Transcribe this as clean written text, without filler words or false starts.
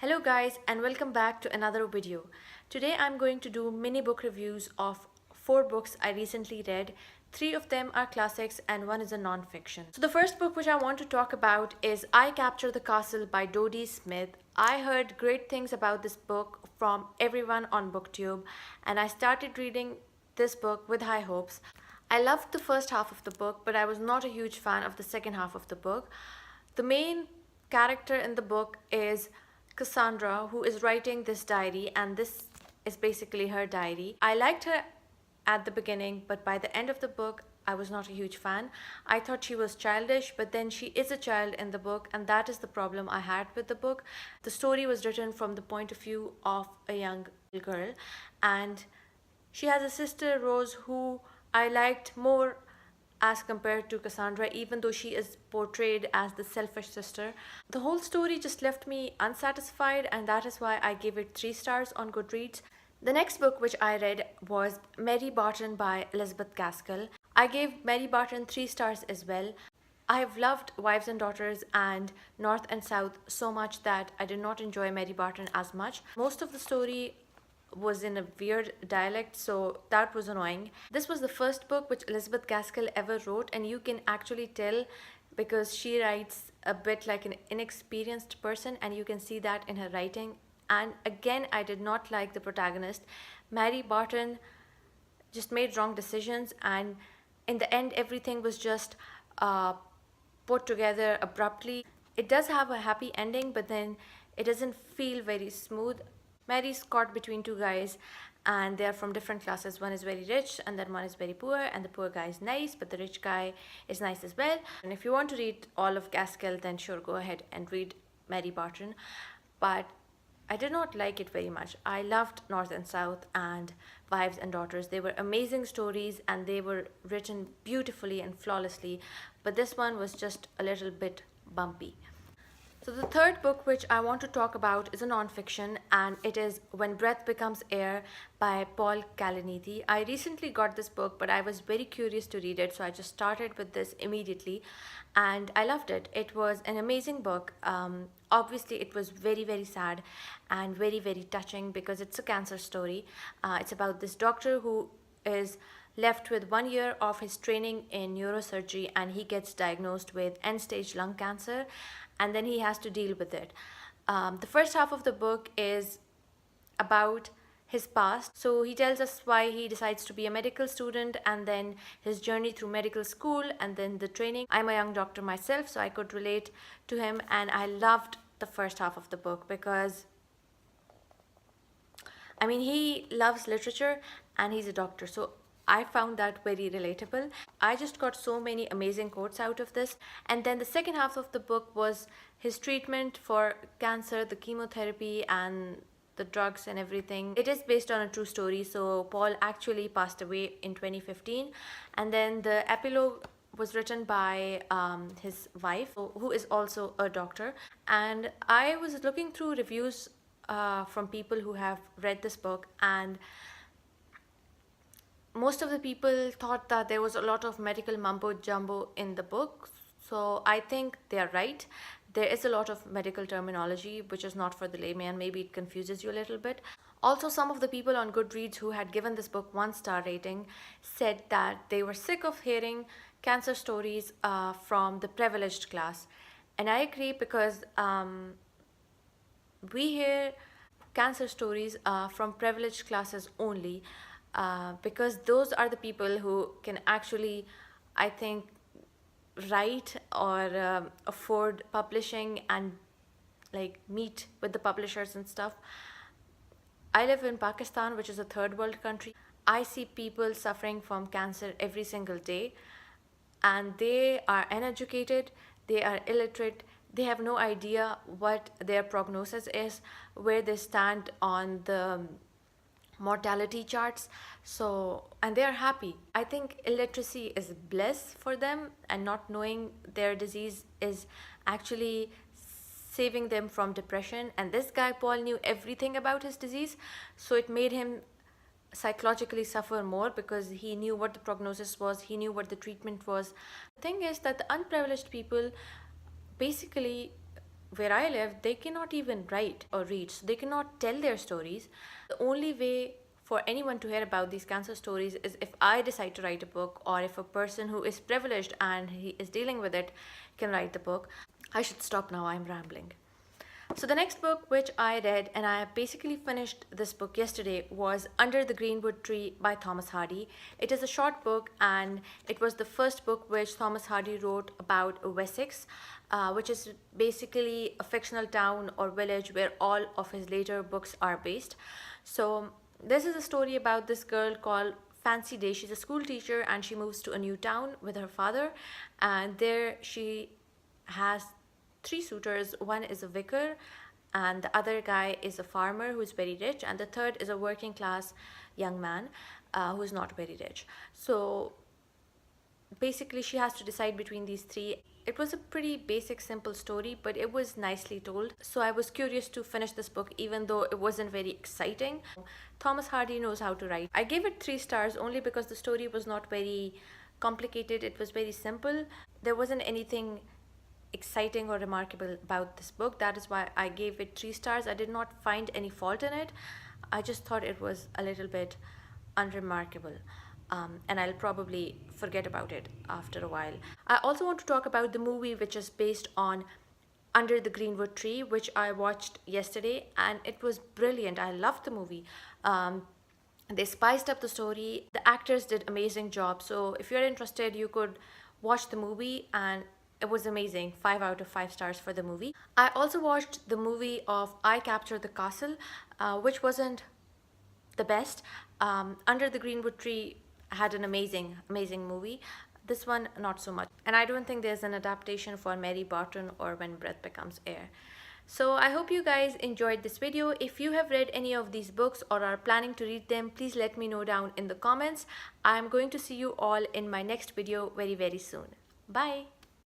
Hello guys and welcome back to another video. Today I'm going to do mini book reviews of 4 books I recently read. 3 of them are classics and one is a non-fiction. So the first book which I want to talk about is I Capture the Castle by Dodie Smith. I heard great things about this book from everyone on BookTube and I started reading this book with high hopes. I loved the first half of the book, but I was not a huge fan of the second half of the book. The main character in the book is Cassandra, who is writing this diary, and this is basically her diary. I liked her at the beginning, but by the end of the book, I was not a huge fan. I thought she was childish, but then she is a child in the book, and that is the problem I had with the book. The story was written from the point of view of a young girl, and she has a sister, Rose, who I liked more as compared to Cassandra, even though she is portrayed as the selfish sister. The whole story just left me unsatisfied, and that is why I gave it 3 stars on Goodreads. The next book which I read was Mary Barton by Elizabeth Gaskell. I gave Mary Barton 3 stars as well. I have loved Wives and Daughters and North and South so much that I did not enjoy Mary Barton as much. Most of the story was in a weird dialect, so that was annoying. This was the first book which Elizabeth Gaskell ever wrote, and you can actually tell because she writes a bit like an inexperienced person, and you can see that in her writing. And again, I did not like the protagonist. Mary Barton just made wrong decisions, and in the end, everything was just put together abruptly. It does have a happy ending, but then it doesn't feel very smooth. Mary's caught between 2 guys and they are from different classes. One is very rich and then one is very poor, and the poor guy is nice, but the rich guy is nice as well. And if you want to read all of Gaskell, then sure, go ahead and read Mary Barton. But I did not like it very much. I loved North and South and Wives and Daughters. They were amazing stories and they were written beautifully and flawlessly, but this one was just a little bit bumpy. So the third book which I want to talk about is a non-fiction, and it is When Breath Becomes Air by Paul Kalanithi. I recently got this book, but I was very curious to read it, so I just started with this immediately and I loved it. It was an amazing book. Obviously it was very, very sad and very, very touching because it's a cancer story. It's about this doctor who is left with 1 year of his training in neurosurgery, and he gets diagnosed with end-stage lung cancer, and then he has to deal with it. The first half of the book is about his past. So he tells us why he decides to be a medical student, and then his journey through medical school, and then the training. I'm a young doctor myself, so I could relate to him, and I loved the first half of the book because I mean, he loves literature and he's a doctor, so I found that very relatable. I just got so many amazing quotes out of this. And then the second half of the book was his treatment for cancer, the chemotherapy, and the drugs and everything. It is based on a true story. So Paul actually passed away in 2015. And then the epilogue was written by his wife, who is also a doctor. And I was looking through reviews from people who have read this book, and most of the people thought that there was a lot of medical mumbo jumbo in the book. So I think they are right. There is a lot of medical terminology which is not for the layman. Maybe it confuses you a little bit. Also, some of the people on Goodreads who had given this book 1 star rating said that they were sick of hearing cancer stories from the privileged class. And I agree because we hear cancer stories from privileged classes only, because those are the people who can actually, I think, write or afford publishing and like meet with the publishers and stuff. I live in Pakistan, which is a third world country. I see people suffering from cancer every single day, and they are uneducated, they are illiterate, they have no idea what their prognosis is, where they stand on the mortality charts. So, and they are happy. I think illiteracy is bliss for them, and not knowing their disease is actually saving them from depression. And this guy Paul knew everything about his disease, so it made him psychologically suffer more because he knew what the prognosis was, he knew what the treatment was. The thing is that the unprivileged people basically where I live, they cannot even write or read, so they cannot tell their stories. The only way for anyone to hear about these cancer stories is if I decide to write a book, or if a person who is privileged and he is dealing with it can write the book. I should stop now, I'm rambling. So the next book which I read, and I basically finished this book yesterday, was Under the Greenwood Tree by Thomas Hardy. It is a short book, and it was the first book which Thomas Hardy wrote about Wessex, which is basically a fictional town or village where all of his later books are based. So this is a story about this girl called Fancy Day. She's a school teacher and she moves to a new town with her father, and there she has three suitors. One is a vicar, and the other guy is a farmer who is very rich, and the third is a working class young man who is not very rich. So basically she has to decide between these three. It was a pretty basic, simple story, but it was nicely told, so I was curious to finish this book even though it wasn't very exciting. Thomas Hardy knows how to write. I gave it 3 stars only because the story was not very complicated. It was very simple. There wasn't anything exciting or remarkable about this book. That is why I gave it 3 stars. I did not find any fault in it. I just thought it was a little bit unremarkable, and I'll probably forget about it after a while. I also want to talk about the movie which is based on Under the Greenwood Tree, which I watched yesterday, and it was brilliant. I loved the movie. They spiced up the story. The actors did amazing job. So if you're interested, you could watch the movie, and it was amazing. 5 out of 5 stars for the movie. I also watched the movie of I Captured the Castle, which wasn't the best. Under the Greenwood Tree had an amazing movie. This one, not so much. And I don't think there's an adaptation for Mary Barton or When Breath Becomes Air. So I hope you guys enjoyed this video. If you have read any of these books or are planning to read them, please let me know down in the comments. I'm going to see you all in my next video very soon. Bye.